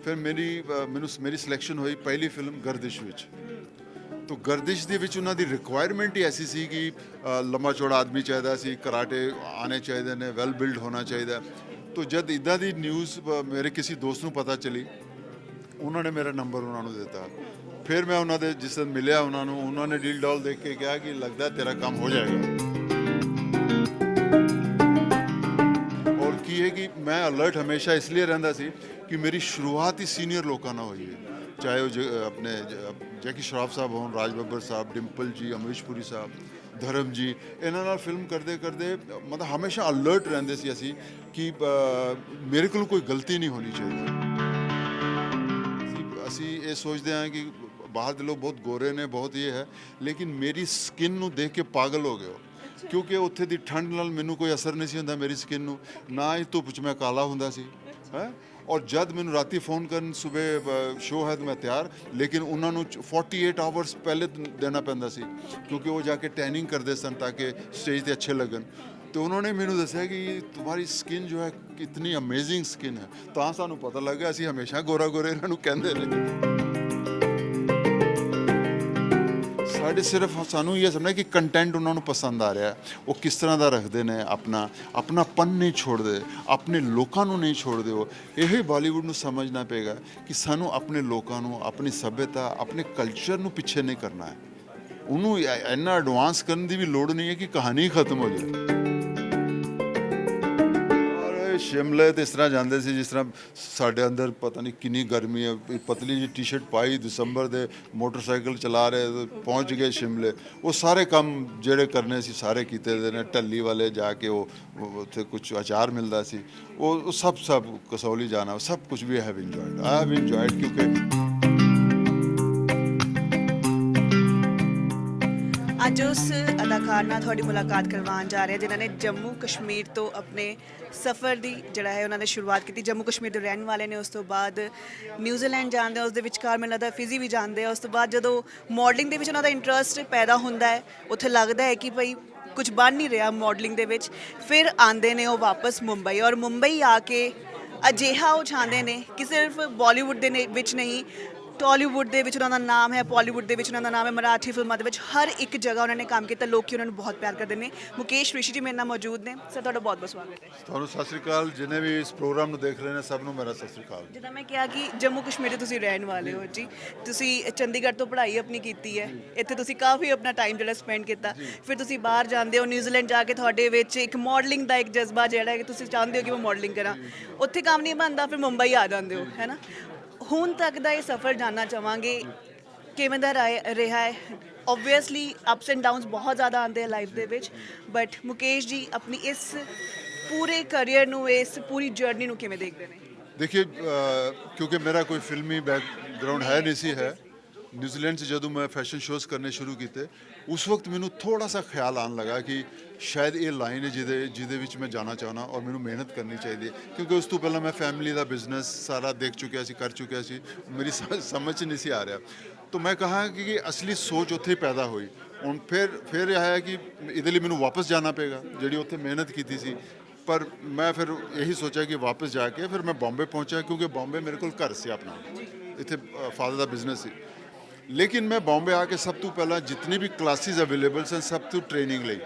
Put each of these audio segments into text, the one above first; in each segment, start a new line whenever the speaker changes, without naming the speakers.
ਫਿਰ ਮੈਨੂੰ ਮੇਰੀ ਸਿਲੈਕਸ਼ਨ ਹੋਈ ਪਹਿਲੀ ਫਿਲਮ ਗਰਦਿਸ਼ ਵਿੱਚ। ਤੋ ਗਰਦਿਸ਼ ਦੇ ਵਿੱਚ ਉਹਨਾਂ ਦੀ ਰਿਕੁਆਇਰਮੈਂਟ ਹੀ ਐਸੀ ਸੀ ਕਿ ਲੰਮਾ ਚੌੜਾ ਆਦਮੀ ਚਾਹੀਦਾ ਸੀ, ਕਰਾਟੇ ਆਣੇ ਚਾਹੀਦੇ ਨੇ, ਵੈਲ ਬਿਲਡ ਹੋਣਾ ਚਾਹੀਦਾ। ਤੋ ਜਦ ਇੱਦਾਂ ਦੀ ਨਿਊਜ਼ ਮੇਰੇ ਕਿਸੇ ਦੋਸਤ ਨੂੰ ਪਤਾ ਚਲੀ, ਉਹਨਾਂ ਨੇ ਮੇਰਾ ਨੰਬਰ ਉਹਨਾਂ ਨੂੰ ਦਿੱਤਾ। ਫਿਰ ਮੈਂ ਉਹਨਾਂ ਦੇ ਜਿਸ ਦਿਨ ਮਿਲਿਆ ਉਹਨਾਂ ਨੇ ਡੀਲ ਡੌਲ ਦੇਖ ਕੇ ਕਿਹਾ ਕਿ ਲੱਗਦਾ ਤੇਰਾ ਕੰਮ ਹੋ ਜਾਏਗਾ। ਔਰ ਕੀ ਹੈ ਕਿ ਮੈਂ ਅਲਰਟ ਹਮੇਸ਼ਾ ਇਸ ਲਈ ਰਹਿੰਦਾ ਸੀ ਕਿ ਮੇਰੀ ਸ਼ੁਰੂਆਤ ਹੀ ਸੀਨੀਅਰ ਲੋਕਾਂ ਨਾਲ ਹੋਈ ਹੈ, ਚਾਹੇ ਉਹ ਆਪਣੇ ਜੈਕੀ ਸ਼ਰਾਫ ਸਾਹਿਬ ਹੋਣ, ਰਾਜ ਬੱਬਰ ਸਾਹਿਬ, ਡਿੰਪਲ ਜੀ, ਅਮਰੀਸ਼ ਪੁਰੀ ਸਾਹਿਬ, ਧਰਮ ਜੀ, ਇਹਨਾਂ ਨਾਲ ਫਿਲਮ ਕਰਦੇ ਕਰਦੇ ਮਤਲਬ ਹਮੇਸ਼ਾ ਅਲਰਟ ਰਹਿੰਦੇ ਸੀ ਅਸੀਂ ਕਿ ਮੇਰੇ ਕੋਲ ਕੋਈ ਗਲਤੀ ਨਹੀਂ ਹੋਣੀ ਚਾਹੀਦੀ। ਅਸੀਂ ਇਹ ਸੋਚਦੇ ਹਾਂ ਕਿ ਬਾਹਰ ਦੇ ਲੋਕ ਬਹੁਤ ਗੋਰੇ ਨੇ, ਬਹੁਤ ਇਹ ਹੈ, ਲੇਕਿਨ ਮੇਰੀ ਸਕਿਨ ਨੂੰ ਦੇਖ ਕੇ ਪਾਗਲ ਹੋ ਗਏ ਹੋ, ਕਿਉਂਕਿ ਉੱਥੇ ਦੀ ਠੰਡ ਨਾਲ ਮੈਨੂੰ ਕੋਈ ਅਸਰ ਨਹੀਂ ਸੀ ਹੁੰਦਾ ਮੇਰੀ ਸਕਿਨ ਨੂੰ, ਨਾ ਹੀ ਧੁੱਪ 'ਚ ਮੈਂ ਕਾਲਾ ਹੁੰਦਾ ਸੀ ਹੈ। ਔਰ ਜਦ ਮੈਨੂੰ ਰਾਤੀ ਫੋਨ ਕਰਨ ਸਵੇਰ ਸ਼ੋਅ ਹੈ ਤਾਂ ਮੈਂ ਤਿਆਰ, ਲੇਕਿਨ ਉਹਨਾਂ ਨੂੰ 48 ਆਵਰਸ ਪਹਿਲੇ ਦੇਣਾ ਪੈਂਦਾ ਸੀ, ਕਿਉਂਕਿ ਉਹ ਜਾ ਕੇ ਟੈਨਿੰਗ ਕਰਦੇ ਸਨ ਤਾਂ ਕਿ ਸਟੇਜ 'ਤੇ ਅੱਛੇ ਲੱਗਣ। तो उन्होंने मैंने दसिया कि तुम्हारी स्किन जो है कितनी अमेजिंग स्किन है, तो सानू पता लग गया असीं हमेशा गोरा गोरे इन्हां नूं कहंदे रहे। साडे सिर्फ सानू ये समझना कि कंटेंट उन्होंने पसंद आ रहा है, वो किस तरह का रखते हैं, अपनापन नहीं छोड़ते, अपने लोगों को नहीं छोड़ते। हो यही बॉलीवुड नूं समझना पेगा कि सानू अपने लोगों को, अपनी सभ्यता, अपने कल्चर नूं पिछे नहीं करना है। उन्होंने इन्ना एडवांस करने की भी लोड़ नहीं है कि कहानी ही खत्म हो जाए। शिमले तो इस तरह जाते थे जिस तरह साढ़े अंदर पता नहीं कितनी गर्मी है, पतली जी टी शर्ट पाई, दिसंबर दे मोटरसाइकिल चला रहे तो पहुँच गए शिमले। वो सारे काम जेड़े करने सी सारे किते ने, ढली वाले जाके वो उत्थे कुछ अचार मिलता सी, वो सब कसौली जाना, सब कुछ भी आई हैव इंजॉयड क्योंकि
ਅੱਜ ਉਸ ਅਦਾਕਾਰ ਨਾਲ ਤੁਹਾਡੀ ਮੁਲਾਕਾਤ ਕਰਵਾਉਣ ਜਾ ਰਹੇ ਹਾਂ ਜਿਨ੍ਹਾਂ ਨੇ ਜੰਮੂ ਕਸ਼ਮੀਰ ਤੋਂ ਆਪਣੇ ਸਫ਼ਰ ਦੀ ਜਿਹੜਾ ਹੈ ਉਹਨਾਂ ਨੇ ਸ਼ੁਰੂਆਤ ਕੀਤੀ। ਜੰਮੂ ਕਸ਼ਮੀਰ ਦੇ ਰਹਿਣ ਵਾਲੇ ਨੇ, ਉਸ ਤੋਂ ਬਾਅਦ ਨਿਊਜ਼ੀਲੈਂਡ ਜਾਣਦੇ ਆ, ਉਸ ਦੇ ਵਿਚਕਾਰ ਮੈਨੂੰ ਲੱਗਦਾ ਫਿਜੀ ਵੀ ਜਾਣਦੇ ਆ। ਉਸ ਤੋਂ ਬਾਅਦ ਜਦੋਂ ਮਾਡਲਿੰਗ ਦੇ ਵਿੱਚ ਉਹਨਾਂ ਦਾ ਇੰਟਰਸਟ ਪੈਦਾ ਹੁੰਦਾ ਹੈ, ਉੱਥੇ ਲੱਗਦਾ ਹੈ ਕਿ ਭਈ ਕੁਝ ਬਣ ਨਹੀਂ ਰਿਹਾ ਮਾਡਲਿੰਗ ਦੇ ਵਿੱਚ, ਫਿਰ ਆਉਂਦੇ ਨੇ ਉਹ ਵਾਪਸ ਮੁੰਬਈ। ਔਰ ਮੁੰਬਈ ਆ ਕੇ ਅਜਿਹਾ ਉਹ ਚਾਹੁੰਦੇ ਨੇ ਕਿ ਸਿਰਫ ਬਾਲੀਵੁੱਡ ਦੇ ਵਿੱਚ ਨਹੀਂ, ਟਾਲੀਵੁੱਡ ਦੇ ਵਿੱਚ ਉਹਨਾਂ ਦਾ ਨਾਮ ਹੈ, ਬਾਲੀਵੁੱਡ ਦੇ ਵਿੱਚ ਉਹਨਾਂ ਦਾ ਨਾਮ ਹੈ, ਮਰਾਠੀ ਫਿਲਮਾਂ ਦੇ ਵਿੱਚ ਹਰ ਇੱਕ ਜਗ੍ਹਾ ਉਹਨਾਂ ਨੇ ਕੰਮ ਕੀਤਾ, ਲੋਕ ਉਹਨਾਂ ਨੂੰ ਬਹੁਤ ਪਿਆਰ ਕਰਦੇ ਨੇ। ਮੁਕੇਸ਼ ਰਿਸ਼ੀ ਜੀ ਮੇਰੇ ਨਾਲ ਮੌਜੂਦ ਨੇ। ਸਰ ਤੁਹਾਡਾ ਬਹੁਤ ਬਹੁਤ ਸਵਾਗਤ ਹੈ।
ਤੁਹਾਨੂੰ ਸਤਿ ਸ਼੍ਰੀ ਅਕਾਲ, ਜਿੰਨੇ ਵੀ ਇਸ ਪ੍ਰੋਗਰਾਮ ਨੂੰ ਦੇਖ ਰਹੇ ਨੇ ਸਭ ਨੂੰ ਮੇਰਾ ਸਤਿ ਸ਼੍ਰੀ ਅਕਾਲ।
ਜਿੱਦਾਂ ਮੈਂ ਕਿਹਾ ਕਿ ਜੰਮੂ ਕਸ਼ਮੀਰ ਦੇ ਤੁਸੀਂ ਰਹਿਣ ਵਾਲੇ ਹੋ ਜੀ, ਤੁਸੀਂ ਚੰਡੀਗੜ੍ਹ ਤੋਂ ਪੜ੍ਹਾਈ ਆਪਣੀ ਕੀਤੀ ਹੈ, ਇੱਥੇ ਤੁਸੀਂ ਕਾਫੀ ਆਪਣਾ ਟਾਈਮ ਜਿਹੜਾ ਸਪੈਂਡ ਕੀਤਾ, ਫਿਰ ਤੁਸੀਂ ਬਾਹਰ ਜਾਂਦੇ ਹੋ, ਨਿਊਜ਼ੀਲੈਂਡ ਜਾ ਕੇ ਤੁਹਾਡੇ ਵਿੱਚ ਇੱਕ ਮਾਡਲਿੰਗ ਦਾ ਇੱਕ ਜਜ਼ਬਾ ਜਿਹੜਾ ਹੈ ਕਿ ਤੁਸੀਂ ਚਾਹੁੰਦੇ ਹੋ ਕਿ ਮੈਂ ਮਾਡਲਿੰਗ ਕਰਾਂ, ਉੱਥੇ ਕੰਮ ਨਹੀਂ ਬਣਦਾ, ਫਿਰ ਮੁੰਬਈ ਆ ਜਾਂਦੇ ਹੋ, ਹੈ ਨਾ। ਹੁਣ ਤੱਕ ਦਾ ਇਹ ਸਫ਼ਰ ਜਾਨਣਾ ਚਾਹਾਂਗੇ ਕਿਵੇਂ ਦਾ ਰਿਹਾ ਹੈ। ਓਬਵੀਅਸਲੀ ਅਪਸ ਐਂਡ ਡਾਊਨਸ ਬਹੁਤ ਜ਼ਿਆਦਾ ਆਉਂਦੇ ਆ ਲਾਈਫ ਦੇ ਵਿੱਚ, ਬਟ ਮੁਕੇਸ਼ ਜੀ ਆਪਣੀ ਇਸ ਪੂਰੇ ਕਰੀਅਰ ਨੂੰ, ਇਸ ਪੂਰੀ ਜਰਨੀ ਨੂੰ ਕਿਵੇਂ ਦੇਖਦੇ ਨੇ?
देखिए क्योंकि मेरा कोई फिल्मी बैकग्राउंड है नहीं सी है, न्यूजीलैंड से जदों मैं फैशन शोज़ करने शुरू किए उस वक्त मैनू थोड़ा सा ख्याल आन लगा कि शायद ये लाइन है जिदे विच मैं जाना चाहना और मैनू मेहनत करनी चाहिए, क्योंकि उस तो पहला मैं फैमिली का बिजनेस सारा देख चुकिया सी, कर चुकिया सी, मेरी समझ नहीं सी आ रहा। तो मैं कहा कि असली सोच उत्थे ही पैदा हुई। हुण फिर यह है कि इहदे लई मैनू वापस जाना पेगा जिहड़ी उत्थे मेहनत की सी। पर मैं फिर यही सोचा कि वापस जाके फिर मैं बॉम्बे पहुंचा, क्योंकि बॉम्बे मेरे को घर से अपना इतने फादर का बिजनेस सी। लेकिन मैं बॉम्बे आके सब तो पहला जितनी भी क्लासेस अवेलेबल सन सब तो ट्रेनिंग ली,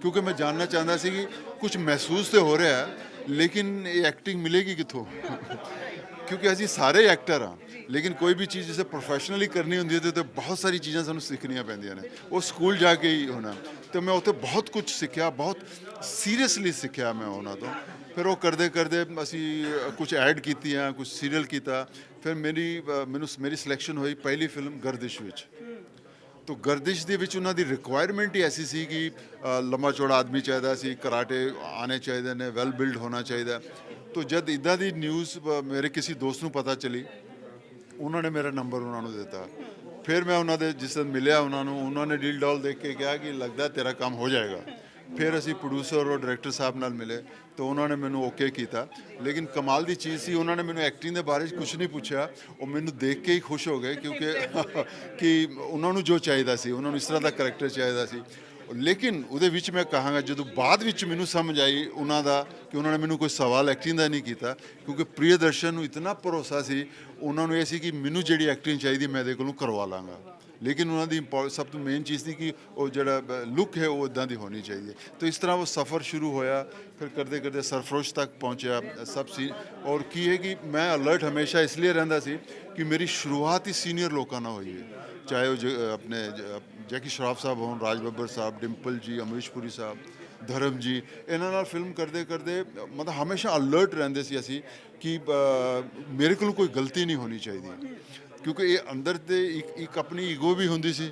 क्योंकि मैं जानना चाहता सी कि कुछ महसूस तो हो रहा है लेकिन ये एक्टिंग मिलेगी कितों क्योंकि असीं सारे एक्टर हाँ, लेकिन कोई भी चीज़ जिसे प्रोफैशनली करनी होंदी है तो बहुत सारी चीज़ां सानूं सीखनियां पैंदियां ने, वो स्कूल जाके ही होना। तो मैं उत्थे बहुत कुछ सीखा, बहुत सीरियसली सीखा मैं उन्हां तो। फिर वो करते करते असी कुछ ऐड कीतियां, कुछ सीरियल किया, फिर मेरी सिलैक्शन हुई पहली फिल्म गर्दिश विच। तो गर्दिश दे विच उन्हां दी रिक्वायरमेंट ही ऐसी सी कि लंबा चौड़ा आदमी चाहिदा सी, कराटे आने चाहिए ने, वैल बिल्ड होना चाहिए। तो जब इदां दी न्यूज़ मेरे किसी दोस्त नूं पता चली, उन्होंने मेरा नंबर उन्होंने दिता। फिर मैं उन्होंने जिस दिन मिलिया उन्होंने डील डॉल देख के कहा कि लगता तेरा काम हो जाएगा। फिर असी प्रोड्यूसर और डायरैक्टर साहब नाल मिले तो उन्होंने मैनू ओके किया। लेकिन कमाल की चीज़ सी, उन्होंने मैनू एक्टिंग के बारे कुछ नहीं पूछा, वो मैनू देख के ही खुश हो गए, क्योंकि कि उन्होंने जो चाहिए सी, उन्होंने इस तरह का करैक्टर चाहिए सी। ਲੇਕਿਨ ਉਹਦੇ ਵਿੱਚ ਮੈਂ ਕਹਾਂਗਾ ਜਦੋਂ ਬਾਅਦ ਵਿੱਚ ਮੈਨੂੰ ਸਮਝ ਆਈ ਉਹਨਾਂ ਦਾ ਕਿ ਉਹਨਾਂ ਨੇ ਮੈਨੂੰ ਕੋਈ ਸਵਾਲ ਐਕਟਿੰਗ ਦਾ ਨਹੀਂ ਕੀਤਾ, ਕਿਉਂਕਿ ਪ੍ਰਿਯਦਰਸ਼ਨ ਨੂੰ ਇਤਨਾ ਭਰੋਸਾ ਸੀ, ਉਹਨਾਂ ਨੂੰ ਇਹ ਸੀ ਕਿ ਮੈਨੂੰ ਜਿਹੜੀ ਐਕਟਿੰਗ ਚਾਹੀਦੀ ਮੈਂ ਇਹਦੇ ਕੋਲੋਂ ਕਰਵਾ ਲਾਂਗਾ। ਲੇਕਿਨ ਉਹਨਾਂ ਦੀ ਸਭ ਤੋਂ ਮੇਨ ਚੀਜ਼ ਸੀ ਕਿ ਉਹ ਜਿਹੜਾ ਲੁੱਕ ਹੈ ਉਹ ਇੱਦਾਂ ਦੀ ਹੋਣੀ ਚਾਹੀਦੀ ਹੈ। ਤਾਂ ਇਸ ਤਰ੍ਹਾਂ ਉਹ ਸਫ਼ਰ ਸ਼ੁਰੂ ਹੋਇਆ, ਫਿਰ ਕਰਦੇ ਕਰਦੇ ਸਰਫਰੋਸ਼ ਤੱਕ ਪਹੁੰਚਿਆ ਸਭ ਸੀ। ਔਰ ਕੀ ਹੈ ਕਿ ਮੈਂ ਅਲਰਟ ਹਮੇਸ਼ਾ ਇਸ ਲਈ ਰਹਿੰਦਾ ਸੀ ਕਿ ਮੇਰੀ ਸ਼ੁਰੂਆਤ ਹੀ ਸੀਨੀਅਰ ਲੋਕਾਂ ਨਾਲ ਹੋਈ ਹੈ, ਚਾਹੇ ਉਹ ਆਪਣੇ ਜੈਕੀ ਸ਼ਰਾਫ ਸਾਹਿਬ ਹੋਣ, ਰਾਜ ਬੱਬਰ ਸਾਹਿਬ, ਡਿੰਪਲ ਜੀ, ਅਮਰੀਸ਼ ਪੁਰੀ ਸਾਹਿਬ, ਧਰਮ ਜੀ, ਇਹਨਾਂ ਨਾਲ ਫਿਲਮ ਕਰਦੇ ਕਰਦੇ ਮਤਲਬ ਹਮੇਸ਼ਾ ਅਲਰਟ ਰਹਿੰਦੇ ਸੀ ਅਸੀਂ ਕਿ ਮੇਰੇ ਕੋਲ ਕੋਈ ਗਲਤੀ ਨਹੀਂ ਹੋਣੀ ਚਾਹੀਦੀ, ਕਿਉਂਕਿ ਇਹ ਅੰਦਰ ਤੇ ਇੱਕ ਆਪਣੀ ਈਗੋ ਵੀ ਹੁੰਦੀ ਸੀ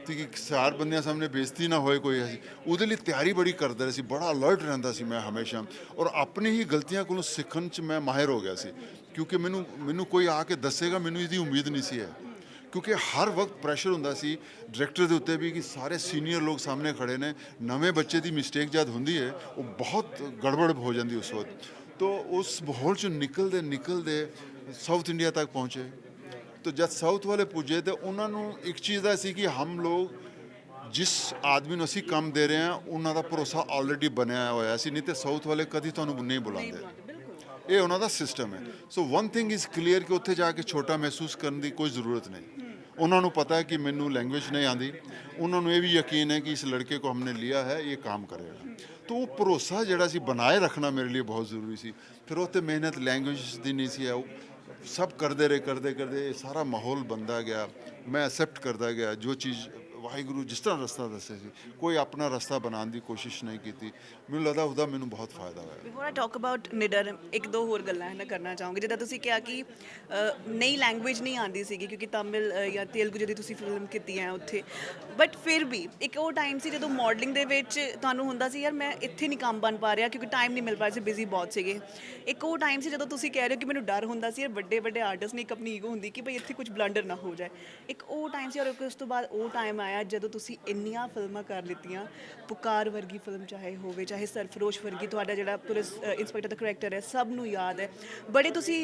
ਕਿ ਚਾਰ ਬੰਦਿਆਂ ਸਾਹਮਣੇ ਬੇਇੱਜ਼ਤੀ ਨਾ ਹੋਏ ਕੋਈ, ਅਸੀਂ ਉਹਦੇ ਲਈ ਤਿਆਰੀ ਬੜੀ ਕਰਦੇ ਰਹੇ ਸੀ, ਬੜਾ ਅਲਰਟ ਰਹਿੰਦਾ ਸੀ ਮੈਂ ਹਮੇਸ਼ਾ। ਔਰ ਆਪਣੀ ਹੀ ਗਲਤੀਆਂ ਕੋਲੋਂ ਸਿੱਖਣ 'ਚ ਮੈਂ ਮਾਹਿਰ ਹੋ ਗਿਆ ਸੀ, ਕਿਉਂਕਿ ਮੈਨੂੰ ਕੋਈ ਆ ਕੇ ਦੱਸੇਗਾ, ਮੈਨੂੰ ਇਹਦੀ ਉਮੀਦ ਨਹੀਂ ਸੀ ਹੈ, ਕਿਉਂਕਿ ਹਰ ਵਕਤ ਪ੍ਰੈਸ਼ਰ ਹੁੰਦਾ ਸੀ ਡਾਇਰੈਕਟਰ ਦੇ ਉੱਤੇ ਵੀ ਕਿ ਸਾਰੇ ਸੀਨੀਅਰ ਲੋਕ ਸਾਹਮਣੇ ਖੜੇ ਨੇ, ਨਵੇਂ ਬੱਚੇ ਦੀ ਮਿਸਟੇਕ ਜਦ ਹੁੰਦੀ ਹੈ ਉਹ ਬਹੁਤ ਗੜਬੜ ਹੋ ਜਾਂਦੀ ਉਸ ਵਕਤ। तो उस माहौल चो निकलते निकलते साउथ इंडिया तक पहुँचे। तो जब साउथ वाले पुजे तो उन्होंने एक चीज़ का सी कि हम लोग जिस आदमी ਨੂੰ ਅਸੀਂ ਕੰਮ ਦੇ ਰਹੇ ਹਾਂ ਉਹਨਾਂ ਦਾ ਭਰੋਸਾ ਆਲਰੇਡੀ ਬਣਿਆ ਹੋਇਆ ਸੀ, ਨਹੀਂ ਤੇ ਸਾਊਥ ਵਾਲੇ ਕਦੀ ਤੁਹਾਨੂੰ ਨਹੀਂ ਬੁਲਾਉਂਦੇ, ਇਹ ਉਹਨਾਂ ਦਾ ਸਿਸਟਮ ਹੈ। ਸੋ ਵਨ ਥਿੰਗ ਇਜ਼ ਕਲੀਅਰ ਕਿ ਉੱਥੇ ਜਾ ਕੇ ਛੋਟਾ ਮਹਿਸੂਸ ਕਰਨ ਦੀ ਕੋਈ ਜ਼ਰੂਰਤ ਨਹੀਂ। ਉਹਨਾਂ ਨੂੰ ਪਤਾ ਹੈ ਕਿ ਮੈਨੂੰ ਲੈਂਗੁਏਜ ਨਹੀਂ ਆਉਂਦੀ, ਉਹਨਾਂ ਨੂੰ ਇਹ ਵੀ ਯਕੀਨ ਹੈ ਕਿ ਇਸ ਲੜਕੇ को हमने लिया है ये काम करेगा। तो वो ਭਰੋਸਾ ਜਿਹੜਾ ਸੀ ਬਣਾਏ ਰੱਖਣਾ ਮੇਰੇ ਲਈ ਬਹੁਤ ਜ਼ਰੂਰੀ ਸੀ। ਫਿਰ ਉੱਥੇ ਮਿਹਨਤ ਲੈਂਗੁਏਜ ਦੀ ਨਹੀਂ ਸੀ, सब करते रहे करते करते सारा माहौल बनता गया, मैं एक्सेप्ट करता गया जो चीज़ वाहिगुरु जिस तरह रस्ता दसे सी, कोई अपना रस्ता बनाने की कोशिश नहीं की। मैनूं लगदा उसदा मैनूं बहुत फायदा होया।
ਬਿਫੋਰ ਆਈ ਟਾਕ ਅਬਾਊਟ ਨਿਡਰ, ਇੱਕ ਦੋ ਹੋਰ ਗੱਲਾਂ ਹੈ ਨਾ ਕਰਨਾ ਚਾਹੂੰਗੀ। ਜਿੱਦਾਂ ਤੁਸੀਂ ਕਿਹਾ ਕਿ ਨਈ ਲੈਂਗੁਏਜ ਨਹੀਂ ਆਉਂਦੀ ਸੀਗੀ ਕਿਉਂਕਿ ਤਮਿਲ ਜਾਂ ਤੇਲਗੂ ਜਿਹਦੀ ਤੁਸੀਂ ਫਿਲਮ ਕੀਤੀ ਹੈ ਉੱਥੇ, ਬਟ ਫਿਰ ਵੀ ਇੱਕ ਉਹ ਟਾਈਮ ਸੀ ਜਦੋਂ ਮਾਡਲਿੰਗ ਦੇ ਵਿੱਚ ਤੁਹਾਨੂੰ ਹੁੰਦਾ ਸੀ ਯਾਰ ਮੈਂ ਇੱਥੇ ਨਹੀਂ ਕੰਮ ਬਣ ਪਾ ਰਿਹਾ ਕਿਉਂਕਿ ਟਾਈਮ ਨਹੀਂ ਮਿਲ ਪਾ ਰਿਹਾ ਸੀ, ਬਿਜ਼ੀ ਬਹੁਤ ਸੀਗੇ। ਇੱਕ ਉਹ ਟਾਈਮ ਸੀ ਜਦੋਂ ਤੁਸੀਂ ਕਹਿ ਰਹੇ ਹੋ ਕਿ ਮੈਨੂੰ ਡਰ ਹੁੰਦਾ ਸੀ ਯਾਰ ਵੱਡੇ ਵੱਡੇ ਆਰਟਿਸਟ ਨੇ ਇੱਕ ਆਪਣੀ ਈਗੋ ਹੁੰਦੀ ਕਿ ਭਈ ਇੱਥੇ ਕੁਝ ਬਲੰਡਰ ਨਾ ਹੋ ਜਾਏ। ਇੱਕ ਉਹ ਟਾਈਮ ਸੀ ਔਰ ਉਸ ਤੋਂ ਬਾਅਦ ਉਹ ਟਾਈਮ ਆਇਆ ਜਦੋਂ ਤੁਸੀਂ ਇੰਨੀਆਂ ਫਿਲਮਾਂ ਕਰ ਲਿੱਤੀਆਂ, ਪੁਕਾਰ ਵਰਗੀ ਫਿਲਮ ਚਾਹੇ ਹੋਵੇ, ਚਾਹੇ ਸਰਫਰੋਸ਼ ਵਰਗੀ, ਤੁਹਾਡਾ ਜਿਹੜਾ ਪੁਲਿਸ ਇੰਸਪੈਕਟਰ ਦਾ ਕਰੈਕਟਰ ਹੈ ਸਭ ਨੂੰ ਯਾਦ ਹੈ। ਬੜੇ ਤੁਸੀਂ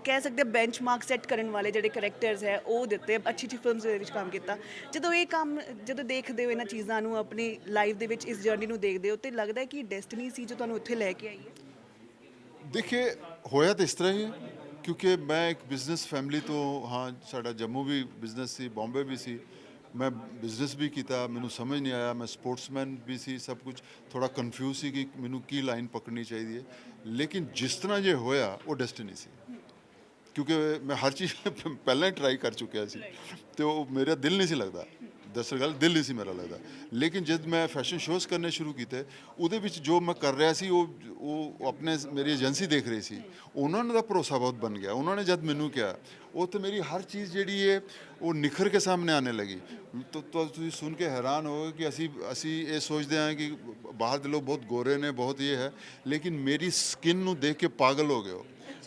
ਕਹਿ ਸਕਦੇ ਬੈਂਚਮਾਰਕ ਸੈੱਟ ਕਰਨ ਵਾਲੇ ਜਿਹੜੇ ਕਰੈਕਟਰਸ ਹੈ ਉਹ ਦਿੱਤੇ, ਅੱਛੀ ਅੱਛੀ ਫਿਲਮਸ ਦੇ ਵਿੱਚ ਕੰਮ ਕੀਤਾ। ਜਦੋਂ ਇਹ ਕੰਮ ਜਦੋਂ ਦੇਖਦੇ ਹੋ ਇਹਨਾਂ ਚੀਜ਼ਾਂ ਨੂੰ ਆਪਣੀ ਲਾਈਫ ਦੇ ਵਿੱਚ ਇਸ ਜਰਨੀ ਨੂੰ ਦੇਖਦੇ ਹੋ ਤੇ ਲੱਗਦਾ ਹੈ ਕਿ ਡੈਸਟਨੀ ਸੀ ਜੋ ਤੁਹਾਨੂੰ ਉੱਥੇ ਲੈ ਕੇ ਆਈ ਹੈ।
देखिए होया तो इस तरह ही है, क्योंकि मैं एक बिजनेस फैमिली तो हाँ साडा जम्मू भी बिजनेस सी, बॉम्बे भी सी, मैं बिजनेस भी किया, मैनू समझ नहीं आया, मैं स्पोर्ट्समैन भी सी, सब कुछ थोड़ा कन्फ्यूज सी कि मैनू की लाइन पकड़नी चाहिए। लेकिन जिस तरह ये होया वो डेस्टिनी सी, क्योंकि मैं हर चीज़ पहले ही ट्राई कर चुकिया सी, तो मेरा दिल नहीं सी लगता, दरअसल गल दिल नहीं सी मेरा लगता। लेकिन जब मैं फैशन शोज़ करने शुरू किए ਉਹਦੇ ਵਿੱਚ ਜੋ ਮੈਂ ਕਰ ਰਿਹਾ ਸੀ ਉਹ ਆਪਣੇ ਮੇਰੀ ਏਜੰਸੀ ਦੇਖ ਰਹੀ ਸੀ, ਉਹਨਾਂ ਦਾ ਭਰੋਸਾ ਬਹੁਤ ਬਣ ਗਿਆ। ਉਹਨਾਂ ਨੇ ਜਦ ਮੈਨੂੰ ਕਿਹਾ ਉਹ ਤਾਂ ਮੇਰੀ ਹਰ ਚੀਜ਼ ਜਿਹੜੀ ਹੈ ਉਹ ਨਿਖਰ ਕੇ ਸਾਹਮਣੇ ਆने लगी। तो ਤੁਸੀਂ ਸੁਣ ਕੇ ਹੈਰਾਨ ਹੋਗੇ ਕਿ ਅਸੀਂ ਇਹ ਸੋਚਦੇ ਹਾਂ ਕਿ ਬਾਹਰ ਦੇ ਲੋਕ ਬਹੁਤ ਗੋਰੇ ਨੇ, ਬਹੁਤ ਇਹ ਹੈ, ਲੇਕਿਨ ਮੇਰੀ ਸਕਿਨ ਨੂੰ ਦੇਖ ਕੇ ਪਾਗਲ ਹੋ ਗਏ ਹੋ,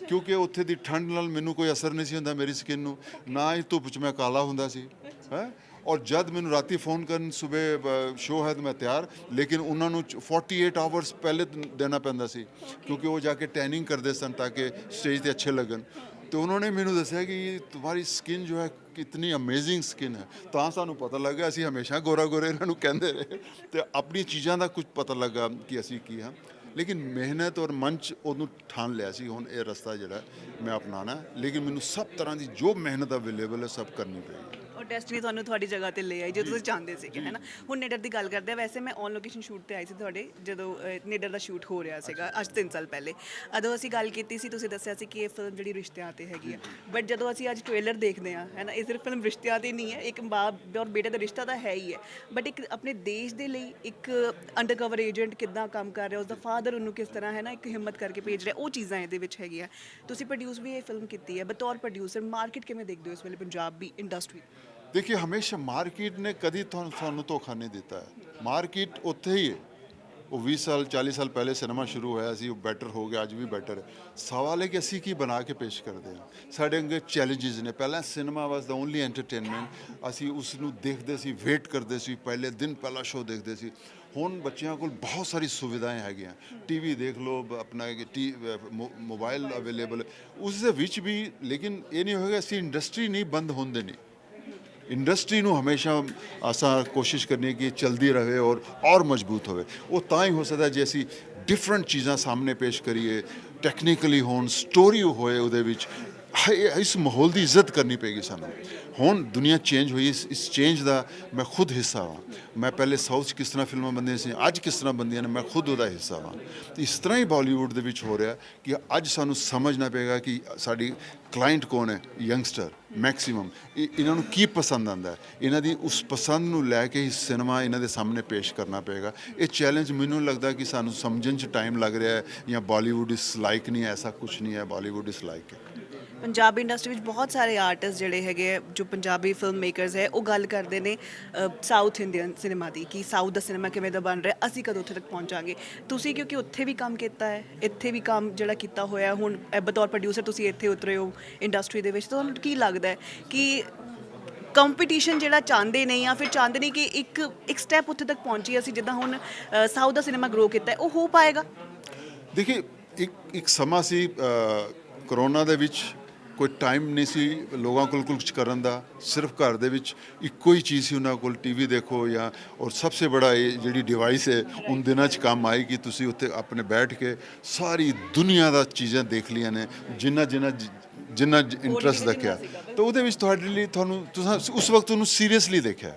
ਕਿਉਂਕਿ ਉੱਥੇ ਦੀ ਠੰਡ ਨਾਲ ਮੈਨੂੰ ਕੋਈ ਅਸਰ ਨਹੀਂ ਸੀ ਹੁੰਦਾ ਮੇਰੀ ਸਕਿਨ ਨੂੰ, ਨਾ ਹੀ ਧੁੱਪ 'ਚ ਮੈਂ ਕਾਲਾ ਹੁੰਦਾ ਸੀ ਹੈ। और जब मैंने राती फ़ोन कर सुबह शो है तो मैं तैयार, लेकिन उन्होंने 48 आवर्स पहले देना पैंदा सी, क्योंकि वो जाके टैनिंग करते सन ताकि स्टेज पर अच्छे लगन। तो उन्होंने मैंने दसिया कि तुम्हारी स्किन जो है कितनी अमेजिंग स्किन है, तो सानू पता लग गया। असी हमेशा गोरा गोरे इन्हों कहते रहे, तो अपनी चीज़ों का कुछ पता लगा कि असी की हाँ। लेकिन मेहनत और मंच उन्होंने ठान लिया सी हुण ये रस्ता जिहड़ा मैं अपनाना, लेकिन मैनू सब तरह की जो मेहनत अवेलेबल है सब करनी पेगी।
ਔਰ ਡੈਸਟਨੀ ਤੁਹਾਨੂੰ ਤੁਹਾਡੀ ਜਗ੍ਹਾ ਤੇ ਲੈ ਆਈ ਜੋ ਤੁਸੀਂ ਚਾਹੁੰਦੇ ਸੀਗੇ, ਹੈ ਨਾ। ਹੁਣ ਨਿਡਰ ਦੀ ਗੱਲ ਕਰਦੇ ਆ, ਵੈਸੇ ਮੈਂ ਔਨ ਲੋਕੇਸ਼ਨ ਸ਼ੂਟ ਤੇ ਆਈ ਸੀ ਤੁਹਾਡੇ ਜਦੋਂ ਨਿਡਰ ਦਾ ਸ਼ੂਟ ਹੋ ਰਿਹਾ ਸੀਗਾ ਅੱਜ 3 ਸਾਲ ਪਹਿਲੇ। ਉਦੋਂ ਅਸੀਂ ਗੱਲ ਕੀਤੀ ਸੀ, ਤੁਸੀਂ ਦੱਸਿਆ ਸੀ ਕਿ ਇਹ ਫਿਲਮ ਜਿਹੜੀ ਰਿਸ਼ਤਿਆਂ ਤੇ ਹੈਗੀ ਆ, ਬਟ ਜਦੋਂ ਅਸੀਂ ਅੱਜ ਟ੍ਰੇਲਰ ਦੇਖਦੇ ਹਾਂ, ਹੈ ਨਾ, ਇਹ ਸਿਰਫ ਫਿਲਮ ਰਿਸ਼ਤਿਆਂ ਤੇ ਨਹੀਂ ਹੈ, ਇੱਕ ਬਾਪ ਔਰ ਬੇਟੇ ਦਾ ਰਿਸ਼ਤਾ ਤਾਂ ਹੈ ਹੀ ਹੈ, ਬਟ ਇੱਕ ਆਪਣੇ ਦੇਸ਼ ਦੇ ਲਈ ਇੱਕ ਅੰਡਰਕਵਰ ਏਜੰਟ ਕਿੱਦਾਂ ਕੰਮ ਕਰ ਰਿਹਾ, ਉਸਦਾ ਫਾਦਰ ਉਹਨੂੰ ਕਿਸ ਤਰ੍ਹਾਂ, ਹੈ ਨਾ, ਇੱਕ ਹਿੰਮਤ ਕਰਕੇ ਭੇਜ ਰਿਹਾ, ਉਹ ਚੀਜ਼ਾਂ ਇਹਦੇ ਵਿੱਚ ਹੈਗੀਆਂ। ਤੁਸੀਂ ਪ੍ਰੋਡਿਊਸ ਵੀ ਇਹ ਫਿਲਮ ਕੀਤੀ ਹੈ, ਬਤੌਰ ਪ੍ਰੋਡਿਊਸਰ ਮਾਰਕੀਟ ਕਿਵੇਂ ਦੇਖਦੇ ਹੋ ਇਸ ਵੇਲੇ ਪੰਜਾਬੀ ਇੰਡਸਟਰੀ?
देखिए हमेशा मार्केट ने कभी थानू धोखा नहीं दिता है, मार्केट उत्थे ही है। वो 20 साल 40 साल पहले सिनेमा शुरू होया सी, वो बैटर हो गया, अज भी बैटर है। सवाल है कि असी की बना के पेश करते हैं, साढ़े अंगे चैलेंजेस ने। पहला cinema was the only entertainment, असी उसनू देखते सी, वेट करते सी, पहले दिन पहला शो देखते सी। हुण बच्चों को बहुत सारी सुविधाएं हैगियां, टीवी देख लो, अपना मोबाइल अवेलेबल उस भी, लेकिन ये नहीं होगा असी इंडस्ट्री नहीं बंद होने देनी। ਇੰਡਸਟਰੀ ਨੂੰ ਹਮੇਸ਼ਾ ਅਸਾਂ ਕੋਸ਼ਿਸ਼ ਕਰਨੀ ਕਿ ਚਲਦੀ ਰਹੇ ਔਰ ਮਜ਼ਬੂਤ ਹੋਵੇ। ਉਹ ਤਾਂ ਹੀ ਹੋ ਸਕਦਾ ਜੇ ਅਸੀਂ ਡਿਫਰੈਂਟ ਚੀਜ਼ਾਂ ਸਾਹਮਣੇ ਪੇਸ਼ ਕਰੀਏ, ਟੈਕਨੀਕਲੀ ਹੋਣ, ਸਟੋਰੀ ਹੋਏ ਉਹਦੇ ਵਿੱਚ। ਇਸ ਮਾਹੌਲ ਦੀ ਇੱਜ਼ਤ ਕਰਨੀ ਪਏਗੀ ਸਾਨੂੰ। ਹੁਣ ਦੁਨੀਆ ਚੇਂਜ ਹੋਈ, ਇਸ ਚੇਂਜ ਦਾ ਮੈਂ ਖੁਦ ਹਿੱਸਾ ਹਾਂ। ਮੈਂ ਪਹਿਲੇ ਸਾਊਥ 'ਚ ਕਿਸ ਤਰ੍ਹਾਂ ਫਿਲਮਾਂ ਬਣਦੀਆਂ ਸੀ, ਅੱਜ ਕਿਸ ਤਰ੍ਹਾਂ ਬਣਦੀਆਂ ਨੇ, ਮੈਂ ਖੁਦ ਉਹਦਾ ਹਿੱਸਾ ਹਾਂ। ਇਸ ਤਰ੍ਹਾਂ ਹੀ ਬਾਲੀਵੁੱਡ ਦੇ ਵਿੱਚ ਹੋ ਰਿਹਾ ਕਿ ਅੱਜ ਸਾਨੂੰ ਸਮਝਣਾ ਪਏਗਾ ਕਿ ਸਾਡੀ ਕਲਾਇੰਟ ਕੌਣ ਹੈ, ਯੰਗਸਟਰ ਮੈਕਸਿਮਮ, ਇਹਨਾਂ ਨੂੰ ਕੀ ਪਸੰਦ ਆਉਂਦਾ ਹੈ, ਇਹਨਾਂ ਦੀ ਉਸ ਪਸੰਦ ਨੂੰ ਲੈ ਕੇ ਹੀ ਸਿਨੇਮਾ ਇਹਨਾਂ ਦੇ ਸਾਹਮਣੇ ਪੇਸ਼ ਕਰਨਾ ਪਏਗਾ। ਇਹ ਚੈਲੰਜ ਮੈਨੂੰ ਲੱਗਦਾ ਕਿ ਸਾਨੂੰ ਸਮਝਣ 'ਚ ਟਾਈਮ ਲੱਗ ਰਿਹਾ ਹੈ, ਜਾਂ ਬਾਲੀਵੁੱਡ ਇਸ ਲਾਈਕ ਨਹੀਂ ਹੈ, ਐਸਾ ਕੁਝ ਨਹੀਂ ਹੈ, ਬਾਲੀਵੁੱਡ ਇਸ ਲਾਈਕ ਹੈ।
ਪੰਜਾਬੀ ਇੰਡਸਟਰੀ ਵਿੱਚ ਬਹੁਤ ਸਾਰੇ ਆਰਟਿਸਟ ਜਿਹੜੇ ਹੈਗੇ ਆ, ਜੋ ਪੰਜਾਬੀ ਫਿਲਮ ਮੇਕਰਸ ਹੈ, ਉਹ ਗੱਲ ਕਰਦੇ ਨੇ ਸਾਊਥ ਇੰਡੀਅਨ ਸਿਨੇਮਾ ਦੀ, ਕਿ ਸਾਊਥ ਦਾ ਸਿਨੇਮਾ ਕਿਵੇਂ ਦਾ ਬਣ ਰਿਹਾ, ਅਸੀਂ ਕਦੋਂ ਉੱਥੇ ਤੱਕ ਪਹੁੰਚਾਂਗੇ। ਤੁਸੀਂ ਕਿਉਂਕਿ ਉੱਥੇ ਵੀ ਕੰਮ ਕੀਤਾ ਹੈ, ਇੱਥੇ ਵੀ ਕੰਮ ਜਿਹੜਾ ਕੀਤਾ ਹੋਇਆ, ਹੁਣ ਬਤੌਰ ਪ੍ਰੋਡਿਊਸਰ ਤੁਸੀਂ ਇੱਥੇ ਉਤਰੇ ਹੋ ਇੰਡਸਟਰੀ ਦੇ ਵਿੱਚ, ਤੁਹਾਨੂੰ ਕੀ ਲੱਗਦਾ ਹੈ ਕਿ ਕੰਪੀਟੀਸ਼ਨ ਜਿਹੜਾ ਚਾਹੁੰਦੇ ਨੇ, ਜਾਂ ਫਿਰ ਚਾਹੁੰਦੇ ਨੇ ਕਿ ਇੱਕ ਸਟੈਪ ਉੱਥੇ ਤੱਕ ਪਹੁੰਚੀਏ ਅਸੀਂ, ਜਿੱਦਾਂ ਹੁਣ ਸਾਊਥ ਦਾ ਸਿਨੇਮਾ ਗਰੋ ਕੀਤਾ ਹੈ, ਉਹ ਹੋ ਪਾਏਗਾ?
ਦੇਖਿਏ, ਇੱਕ ਸਮਾਂ ਸੀ ਕਰੋਨਾ ਦੇ ਵਿੱਚ, ਕੋਈ ਟਾਈਮ ਨਹੀਂ ਸੀ ਲੋਕਾਂ ਕੋਲ ਕੁਝ ਕਰਨ ਦਾ, ਸਿਰਫ ਘਰ ਦੇ ਵਿੱਚ ਇੱਕੋ ਹੀ ਚੀਜ਼ ਸੀ ਉਹਨਾਂ ਕੋਲ, ਟੀਵੀ ਦੇਖੋ ਜਾਂ, ਔਰ ਸਭ ਤੋਂ ਬੜਾ ਇਹ ਜਿਹੜੀ ਡਿਵਾਈਸ ਹੈ ਉਨ ਦਿਨਾਂ 'ਚ ਕੰਮ ਆਈ ਕਿ ਤੁਸੀਂ ਉੱਥੇ ਆਪਣੇ ਬੈਠ ਕੇ ਸਾਰੀ ਦੁਨੀਆ ਦਾ ਚੀਜ਼ਾਂ ਦੇਖ ਲਈਆਂ ਨੇ, ਜਿੰਨਾ ਇੰਟਰਸਟ ਰੱਖਿਆ। ਤਾਂ ਉਹਦੇ ਵਿੱਚ ਤੁਹਾਡੇ ਲਈ ਤੁਸੀਂ ਉਸ ਵਕਤ ਉਹਨੂੰ ਸੀਰੀਅਸਲੀ ਦੇਖਿਆ।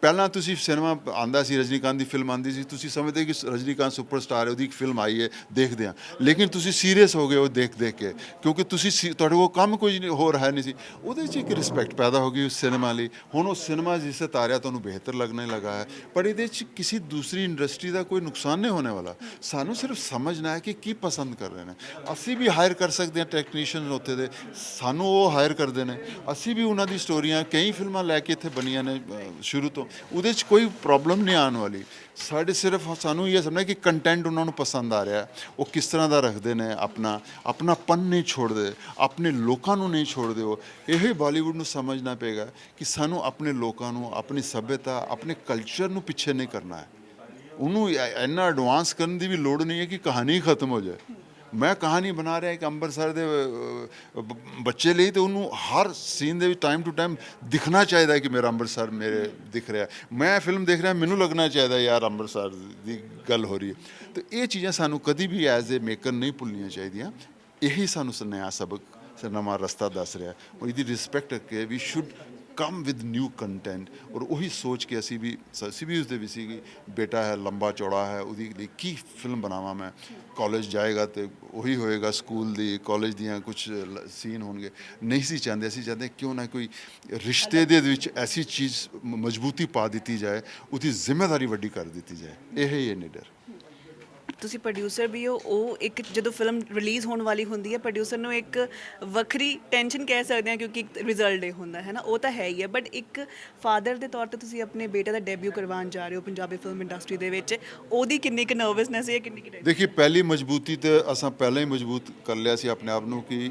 ਪਹਿਲਾਂ ਤੁਸੀਂ ਸਿਨੇਮਾ ਆਉਂਦਾ ਸੀ, ਰਜਨੀਕਾਂਤ ਦੀ ਫਿਲਮ ਆਉਂਦੀ ਸੀ, ਤੁਸੀਂ ਸਮਝਦੇ ਕਿ ਰਜਨੀਕਾਂਤ ਸੁਪਰਸਟਾਰ ਹੈ, ਉਹਦੀ ਇੱਕ ਫਿਲਮ ਆਈ ਹੈ, ਦੇਖਦੇ ਹਾਂ। ਲੇਕਿਨ ਤੁਸੀਂ ਸੀਰੀਅਸ ਹੋ ਗਏ ਉਹ ਦੇਖ ਕੇ, ਕਿਉਂਕਿ ਤੁਹਾਡੇ ਕੋਲ ਕੰਮ ਕੁਝ ਨਹੀਂ ਹੋਰ ਹੈ ਨਹੀਂ ਸੀ। ਉਹਦੇ 'ਚ ਇੱਕ ਰਿਸਪੈਕਟ ਪੈਦਾ ਹੋ ਗਈ ਉਸ ਸਿਨੇਮਾ ਲਈ। ਹੁਣ ਉਹ ਸਿਨੇਮਾ ਜਿਸ ਸੇ ਤਾਰਿਆ ਤੁਹਾਨੂੰ ਬਿਹਤਰ ਲੱਗਣੇ ਲਗਾ ਹੈ, ਪਰ ਇਹਦੇ 'ਚ ਕਿਸੇ ਦੂਸਰੀ ਇੰਡਸਟਰੀ ਦਾ ਕੋਈ ਨੁਕਸਾਨ ਨਹੀਂ ਹੋਣੇ ਵਾਲਾ। ਸਾਨੂੰ ਸਿਰਫ ਸਮਝਣਾ ਹੈ ਕਿ ਕੀ ਪਸੰਦ ਕਰ ਰਹੇ ਨੇ। ਅਸੀਂ ਵੀ ਹਾਇਰ ਕਰ ਸਕਦੇ ਹਾਂ ਟੈਕਨੀਸ਼ੀਅਨ ਉੱਥੇ ਦੇ, ਸਾਨੂੰ ਉਹ ਹਾਇਰ ਕਰਦੇ ਨੇ, ਅਸੀਂ ਵੀ ਉਹਨਾਂ ਦੀ ਸਟੋਰੀਆਂ, ਕਈ ਫਿਲਮਾਂ ਲੈ ਕੇ ਇੱਥੇ ਬਣੀਆਂ ਨੇ ਸ਼ੁਰੂ ਤੋਂ, ਉਹਦੇ 'ਚ ਕੋਈ ਪ੍ਰੋਬਲਮ ਨਹੀਂ ਆਉਣ ਵਾਲੀ। ਸਾਨੂੰ ਇਹ ਸਮਝਣਾ ਕਿ ਕੰਟੈਂਟ ਉਹਨਾਂ ਨੂੰ ਪਸੰਦ ਆ ਰਿਹਾ, ਉਹ ਕਿਸ ਤਰ੍ਹਾਂ ਦਾ ਰੱਖਦੇ ਨੇ, ਆਪਣਾਪਨ ਨਹੀਂ ਛੋੜਦੇ, ਆਪਣੇ ਲੋਕਾਂ ਨੂੰ ਨਹੀਂ ਛੋੜਦੇ। ਉਹ ਇਹੀ ਬਾਲੀਵੁੱਡ ਨੂੰ ਸਮਝਣਾ ਪਏਗਾ ਕਿ ਸਾਨੂੰ ਆਪਣੇ ਲੋਕਾਂ ਨੂੰ, ਆਪਣੀ ਸੱਭਿਅਤਾ, ਆਪਣੇ ਕਲਚਰ ਨੂੰ ਪਿੱਛੇ ਨਹੀਂ ਕਰਨਾ ਹੈ। ਉਹਨੂੰ ਇੰਨਾ ਐਡਵਾਂਸ ਕਰਨ ਦੀ ਵੀ ਲੋੜ ਨਹੀਂ ਹੈ ਕਿ ਕਹਾਣੀ ਖਤਮ ਹੋ ਜਾਏ। ਮੈਂ ਕਹਾਣੀ ਬਣਾ ਰਿਹਾ ਇੱਕ ਅੰਮ੍ਰਿਤਸਰ ਦੇ ਬੱਚੇ ਲਈ, ਤੇ ਉਹਨੂੰ ਹਰ ਸੀਨ ਦੇ ਵਿੱਚ ਟਾਈਮ ਟੂ ਟਾਈਮ ਦਿਖਣਾ ਚਾਹੀਦਾ ਕਿ ਮੇਰਾ ਅੰਮ੍ਰਿਤਸਰ ਮੇਰੇ ਦਿਖ ਰਿਹਾ। ਮੈਂ ਫਿਲਮ ਦੇਖ ਰਿਹਾ, ਮੈਨੂੰ ਲੱਗਣਾ ਚਾਹੀਦਾ ਯਾਰ ਅੰਮ੍ਰਿਤਸਰ ਦੀ ਗੱਲ ਹੋ ਰਹੀ ਹੈ। ਤੇ ਇਹ ਚੀਜ਼ਾਂ ਸਾਨੂੰ ਕਦੀ ਵੀ ਐਜ਼ ਏ ਮੇਕਰ ਨਹੀਂ ਭੁੱਲਣੀਆਂ ਚਾਹੀਦੀਆਂ। ਇਹੀ ਸਾਨੂੰ ਨਵਾਂ ਸਬਕ, ਨਵਾਂ ਰਸਤਾ ਦੱਸ ਰਿਹਾ। ਔਰ ਇਹਦੀ ਰਿਸਪੈਕਟ ਕਰਕੇ we should come with new content. ਔਰ ਉਹੀ ਸੋਚ ਕੇ ਅਸੀਂ ਵੀ ਉਸਦੇ ਵੀ ਸੀ ਕਿ ਬੇਟਾ ਹੈ, ਲੰਬਾ ਚੌੜਾ ਹੈ, ਉਹਦੀ ਲਈ ਕੀ ਫਿਲਮ ਬਣਾਵਾਂ ਮੈਂ। ਕਾਲਜ ਜਾਏਗਾ ਤੇ ਉਹੀ ਹੋਏਗਾ, ਸਕੂਲ ਦੀ ਕਾਲਜ ਦੀਆਂ ਕੁਝ ਸੀਨ ਹੋਣਗੇ। ਨਹੀਂ ਸੀ ਚਾਹੁੰਦੇ, ਅਸੀਂ ਚਾਹੁੰਦੇ ਕਿਉਂ ਨਾ ਕੋਈ ਰਿਸ਼ਤੇ ਦੇ ਵਿੱਚ ਐਸੀ ਚੀਜ਼ ਮਜ਼ਬੂਤੀ ਪਾ ਦਿੱਤੀ ਜਾਏ, ਉਹਦੀ ਜ਼ਿੰਮੇਵਾਰੀ ਵੱਡੀ ਕਰ ਦਿੱਤੀ ਜਾਏ। ਇਹ ਹੀ ਹੈ ਨਿਡਰ।
ਤੁਸੀਂ ਪ੍ਰੋਡਿਊਸਰ ਵੀ ਹੋ, ਉਹ ਇੱਕ ਜਦੋਂ ਫਿਲਮ ਰਿਲੀਜ਼ ਹੋਣ ਵਾਲੀ ਹੁੰਦੀ ਹੈ, ਪ੍ਰੋਡਿਊਸਰ ਨੂੰ ਇੱਕ ਵੱਖਰੀ ਟੈਨਸ਼ਨ ਕਹਿ ਸਕਦੇ ਹਾਂ, ਕਿਉਂਕਿ ਇੱਕ ਰਿਜ਼ਲਟ ਡੇ ਹੁੰਦਾ ਹੈ ਨਾ, ਉਹ ਤਾਂ ਹੈ ਹੀ ਹੈ। ਬਟ ਇੱਕ ਫਾਦਰ ਦੇ ਤੌਰ ਤੇ ਤੁਸੀਂ ਆਪਣੇ ਬੇਟੇ ਦਾ ਡੈਬਿਊ ਕਰਵਾਉਣ ਜਾ ਰਹੇ ਹੋ ਪੰਜਾਬੀ ਫਿਲਮ ਇੰਡਸਟਰੀ ਦੇ ਵਿੱਚ, ਉਹਦੀ ਕਿੰਨੀ ਕੁ ਨਰਵਸਨੈਸ ਹੈ, ਕਿੰਨੀ ਕੁ?
ਦੇਖिए, ਪਹਿਲੀ ਮਜ਼ਬੂਤੀ ਤੇ ਅਸਾਂ ਪਹਿਲਾਂ ਹੀ ਮਜ਼ਬੂਤ ਕਰ ਲਿਆ ਸੀ ਆਪਣੇ ਆਪ ਨੂੰ ਕਿ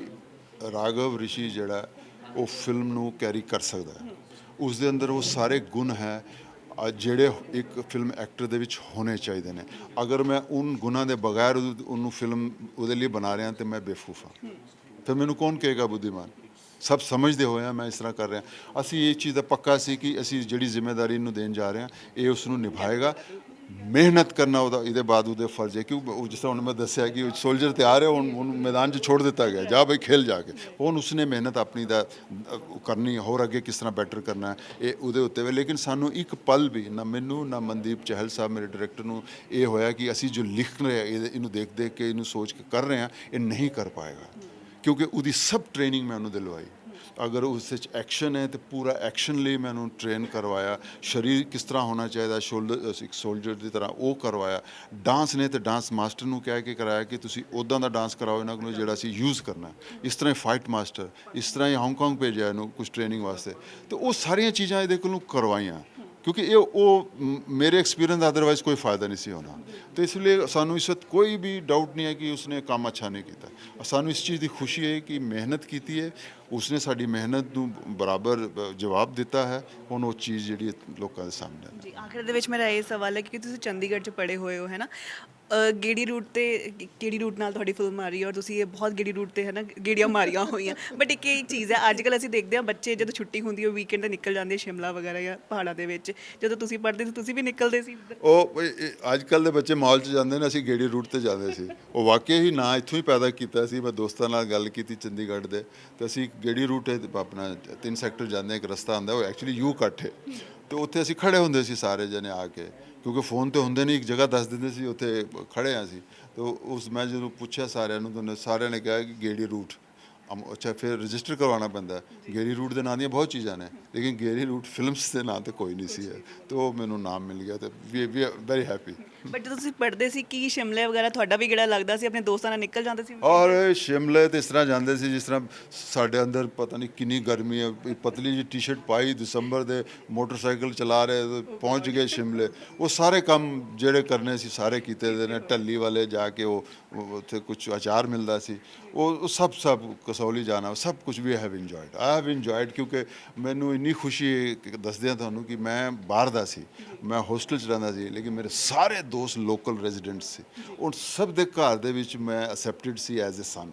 ਰਾਘਵ ਰਿਸ਼ੀ ਜਿਹੜਾ ਉਹ ਫਿਲਮ ਨੂੰ ਕੈਰੀ ਕਰ ਸਕਦਾ ਹੈ। ਉਸ ਦੇ ਅੰਦਰ ਉਹ ਸਾਰੇ ਗੁਣ ਹੈ ਜਿਹੜੇ ਇੱਕ ਫਿਲਮ ਐਕਟਰ ਦੇ ਵਿੱਚ ਹੋਣੇ ਚਾਹੀਦੇ ਨੇ। ਅਗਰ ਮੈਂ ਉਨ ਗੁਣਾਂ ਦੇ ਬਗੈਰ ਉਹਨੂੰ ਫਿਲਮ ਉਹਦੇ ਲਈ ਬਣਾ ਰਿਹਾ ਤੇ ਮੈਂ ਬੇਵਕੂਫ ਹਾਂ। ਫਿਰ ਮੈਨੂੰ ਕੌਣ ਕਹੇਗਾ ਬੁੱਧੀਮਾਨ? ਸਭ ਸਮਝਦੇ ਹੋਏ ਆ ਮੈਂ ਇਸ ਤਰ੍ਹਾਂ ਕਰ ਰਿਹਾ। ਅਸੀਂ ਇਹ ਚੀਜ਼ ਦਾ ਪੱਕਾ ਸੀ ਕਿ ਅਸੀਂ ਜਿਹੜੀ ਜ਼ਿੰਮੇਵਾਰੀ ਨੂੰ ਦੇਣ ਜਾ ਰਹੇ ਹਾਂ, ਇਹ ਉਸ ਨੂੰ ਨਿਭਾਏਗਾ। ਮਿਹਨਤ ਕਰਨਾ ਇਹਦੇ ਬਾਅਦ ਉਹਦੇ ਫਰਜ਼ ਹੈ। ਕਿਉਂ ਜਿਸ ਤਰ੍ਹਾਂ ਹੁਣ ਮੈਂ ਦੱਸਿਆ ਕਿ ਸੋਲਜਰ ਤਿਆਰ ਹੈ, ਹੁਣ ਮੈਦਾਨ 'ਚ ਛੋੜ ਦਿੱਤਾ ਗਿਆ, ਜਾ ਬਈ ਖੇਲ ਜਾ ਕੇ। ਹੁਣ ਉਸਨੇ ਮਿਹਨਤ ਆਪਣੀ ਦਾ ਕਰਨੀ, ਹੋਰ ਅੱਗੇ ਕਿਸ ਤਰ੍ਹਾਂ ਬੈਟਰ ਕਰਨਾ, ਇਹ ਉਹਦੇ ਉੱਤੇ ਵੇ। ਲੇਕਿਨ ਸਾਨੂੰ ਇੱਕ ਪਲ ਵੀ ਨਾ ਮੈਨੂੰ ਨਾ ਮਨਦੀਪ ਚਹਿਲ ਸਾਹਿਬ ਮੇਰੇ ਡਾਇਰੈਕਟਰ ਨੂੰ ਇਹ ਹੋਇਆ ਕਿ ਅਸੀਂ ਜੋ ਲਿਖ ਰਹੇ ਹਾਂ ਇਹਨੂੰ ਦੇਖ ਦੇਖ ਕੇ, ਇਹਨੂੰ ਸੋਚ ਕੇ ਕਰ ਰਹੇ ਹਾਂ, ਇਹ ਨਹੀਂ ਕਰ ਪਾਏਗਾ। ਕਿਉਂਕਿ ਉਹਦੀ ਸਭ ਟ੍ਰੇਨਿੰਗ ਮੈਂ ਉਹਨੂੰ ਦਿਲਵਾਈ। ਅਗਰ ਉਸ ਵਿੱਚ ਐਕਸ਼ਨ ਹੈ ਤਾਂ ਪੂਰਾ ਐਕਸ਼ਨ ਲਈ ਮੈਂ ਉਹਨੂੰ ਟ੍ਰੇਨ ਕਰਵਾਇਆ। ਸਰੀਰ ਕਿਸ ਤਰ੍ਹਾਂ ਹੋਣਾ ਚਾਹੀਦਾ, ਇੱਕ ਸੋਲਜਰ ਦੀ ਤਰ੍ਹਾਂ ਉਹ ਕਰਵਾਇਆ। ਡਾਂਸ ਨੇ ਤਾਂ ਡਾਂਸ ਮਾਸਟਰ ਨੂੰ ਕਹਿ ਕੇ ਕਰਾਇਆ ਕਿ ਤੁਸੀਂ ਉੱਦਾਂ ਦਾ ਡਾਂਸ ਕਰਾਓ ਇਹਨਾਂ ਕੋਲੋਂ ਜਿਹੜਾ ਅਸੀਂ ਯੂਜ਼ ਕਰਨਾ। ਇਸ ਤਰ੍ਹਾਂ ਹੀ ਫਾਈਟ ਮਾਸਟਰ, ਇਸ ਤਰ੍ਹਾਂ ਹੀ ਹਾਂਗਕਾਂਗ ਭੇਜਿਆ ਇਹਨੂੰ ਕੁਝ ਟ੍ਰੇਨਿੰਗ ਵਾਸਤੇ। ਤੇ ਉਹ ਸਾਰੀਆਂ ਚੀਜ਼ਾਂ ਇਹਦੇ ਕੋਲੋਂ ਕਰਵਾਈਆਂ, ਕਿਉਂਕਿ ਮੇਰੇ ਐਕਸਪੀਰੀਅੰਸ ਦਾ ਅਦਰਵਾਈਜ਼ ਕੋਈ ਫਾਇਦਾ ਨਹੀਂ ਸੀ ਹੋਣਾ। तो इसलिए सानू इस वक्त कोई भी डाउट नहीं है कि उसने काम अच्छा नहीं किया। सानू इस चीज़ की खुशी है कि मेहनत की है, उसने साड़ी मेहनत नू बराबर जवाब दिता है। ਹੁਣ ਉਹ ਚੀਜ਼ ਜਿਹੜੀ ਲੋਕਾਂ ਦੇ ਸਾਹਮਣੇ
ਜੀ ਆਖਿਰ ਦੇ ਵਿੱਚ ਮੇਰਾ ਇਹ ਸਵਾਲ ਹੈ ਕਿ ਤੁਸੀਂ ਚੰਡੀਗੜ੍ਹ 'ਚ ਪੜ੍ਹੇ ਹੋਏ ਹੋ, ਹੈ ਨਾ, ਗੇੜੀ ਰੂਟ ਤੇ ਕਿਹੜੀ ਰੂਟ ਨਾਲ ਤੁਹਾਡੀ ਫਿਲਮ ਆ ਰਹੀ ਹੈ ਔਰ ਤੁਸੀਂ ਇਹ ਬਹੁਤ ਗੇੜੀ ਰੂਟ ਤੇ ਹੈ ਨਾ ਗੇੜੀਆਂ ਮਾਰੀਆਂ ਹੋਈਆਂ ਬਟ ਇੱਕ ਇਹ ਚੀਜ਼ ਹੈ ਅੱਜ ਕੱਲ੍ਹ ਅਸੀਂ ਦੇਖਦੇ ਹਾਂ ਬੱਚੇ ਜਦੋਂ ਛੁੱਟੀ ਹੁੰਦੀ ਹੈ ਵੀਕਐਂਡ ਤੇ ਨਿਕਲ ਜਾਂਦੇ ਸ਼ਿਮਲਾ ਵਗੈਰਾ ਜਾਂ ਪਹਾੜਾਂ ਦੇ ਵਿੱਚ ਜਦੋਂ ਤੁਸੀਂ ਪੜ੍ਹਦੇ ਸੀ ਤੁਸੀਂ ਵੀ ਨਿਕਲਦੇ ਸੀ ਇੱਧਰ?
ਉਹ ਅੱਜ ਕੱਲ ਦੇ ਬੱਚੇ ਮਾਲ 'ਚ ਜਾਂਦੇ ਨੇ, ਅਸੀਂ ਗੇੜੀ ਰੂਟ ਤੇ ਜਾਂਦੇ ਸੀ। ਉਹ ਵਾਕਈ ਹੀ ਨਾਂ ਇੱਥੋਂ ਹੀ ਪੈਦਾ ਕੀਤਾ ਸੀ। ਮੈਂ ਦੋਸਤਾਂ ਨਾਲ ਗੱਲ ਕੀਤੀ ਚੰਡੀਗੜ੍ਹ ਦੇ, ਤੇ ਅਸੀਂ ਗੇੜੀ ਰੂਟ ਤੇ ਆਪਣਾ 3 ਸੈਕਟਰ ਜਾਂਦੇ, ਇੱਕ ਰਸਤਾ ਆਉਂਦਾ ਉਹ ਐਕਚੁਅਲੀ ਯੂ ਕੱਟ ਹੈ, ਤੇ ਉੱਥੇ ਅਸੀਂ ਖੜੇ ਹੁੰਦੇ ਸੀ ਸਾਰੇ ਜਣੇ ਆ ਕੇ, ਕਿਉਂਕਿ ਫੋਨ ਤੇ ਹੁੰਦੇ ਨਹੀਂ, ਇੱਕ ਜਗ੍ਹਾ ਦੱਸ ਦਿੰਦੇ ਸੀ ਉੱਥੇ ਖੜੇ ਹਾਂ ਅਸੀਂ। ਤੇ ਉਸ ਮੈਂ ਜਦੋਂ ਪੁੱਛਿਆ ਸਾਰਿਆਂ ਨੂੰ ਤਾਂ ਸਾਰਿਆਂ ਨੇ ਕਿਹਾ ਕਿ ਗੇੜੀ ਰੂਟ। ਅੱਛਾ, ਫਿਰ ਰਜਿਸਟਰ ਕਰਵਾਉਣਾ ਪੈਂਦਾ। ਗੇਰੀ ਰੂਟ ਦੇ ਨਾਂ ਦੀਆਂ ਬਹੁਤ ਚੀਜ਼ਾਂ ਨੇ, ਲੇਕਿਨ ਗੇਰੀ ਰੂਟ ਫਿਲਮਸ ਦੇ ਨਾਂ ਤੇ ਕੋਈ ਨਹੀਂ ਸੀ ਹੈ, ਤੇ ਉਹ ਮੈਨੂੰ ਨਾਮ ਮਿਲ ਗਿਆ, ਤੇ ਵੀ ਵੈਰੀ ਹੈਪੀ।
ਬਟ ਜਦੋਂ ਤੁਸੀਂ ਪੜ੍ਹਦੇ ਸੀ ਕੀ ਸ਼ਿਮਲੇ ਵਗੈਰਾ ਤੁਹਾਡਾ ਵੀ ਗੇੜਾ ਲੱਗਦਾ ਸੀ ਆਪਣੇ ਦੋਸਤਾਂ ਨਾਲ ਨਿਕਲ ਜਾਂਦੇ ਸੀ?
ਔਰ ਸ਼ਿਮਲੇ ਤੇ ਇਸ ਤਰ੍ਹਾਂ ਜਾਂਦੇ ਸੀ ਜਿਸ ਤਰ੍ਹਾਂ ਸਾਡੇ ਅੰਦਰ ਪਤਾ ਨਹੀਂ ਕਿੰਨੀ ਗਰਮੀ ਹੈ, ਇੱਕ ਪਤਲੀ ਜਿਹੀ ਟੀ-ਸ਼ਰਟ ਪਾਈ, ਦਸੰਬਰ ਦੇ ਮੋਟਰਸਾਈਕਲ ਚਲਾ ਰਹੇ ਤੇ ਪਹੁੰਚ ਗਏ ਸ਼ਿਮਲੇ। ਉਹ ਸਾਰੇ ਕੰਮ ਜਿਹੜੇ ਕਰਨੇ ਸੀ ਸਾਰੇ ਕੀਤੇ ਦੇ ਨੇ। ਢੱਲੀ ਵਾਲੇ ਜਾ ਕੇ ਉਹ ਉੱਥੇ ਕੁਝ ਅਚਾਰ ਮਿਲਦਾ ਸੀ, ਉਹ ਸਭ ਕਸੌਲੀ ਜਾਣਾ, ਸਭ ਕੁਝ we have enjoyed. I have enjoyed, ਕਿਉਂਕਿ ਮੈਨੂੰ ਇੰਨੀ ਖੁਸ਼ੀ ਹੈ, ਦੱਸਦੇ ਹਾਂ ਤੁਹਾਨੂੰ, ਕਿ ਮੈਂ ਬਾਹਰ ਦਾ ਸੀ, ਮੈਂ ਹੋਸਟਲ 'ਚ ਰਹਿੰਦਾ ਸੀ, ਲੇਕਿਨ ਮੇਰੇ ਸਾਰੇ ਦੋਸਤ ਲੋਕਲ ਰੈਜ਼ੀਡੈਂਟ ਸੀ। ਉਹ ਸਭ ਦੇ ਘਰ ਦੇ ਵਿੱਚ ਮੈਂ ਅਸੈਪਟਡ ਸੀ ਐਜ਼ ਅ ਸਨ।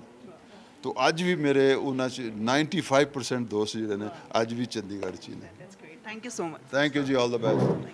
ਤੋ ਅੱਜ ਵੀ ਮੇਰੇ ਉਹਨਾਂ 'ਚ 95% ਦੋਸਤ ਜਿਹੜੇ ਨੇ ਅੱਜ ਵੀ ਚੰਡੀਗੜ੍ਹ 'ਚ ਹੀ ਨੇ।
Thank you so much.
Thank you ਜੀ, ਆਲ ਦਾ ਬੈਸਟ।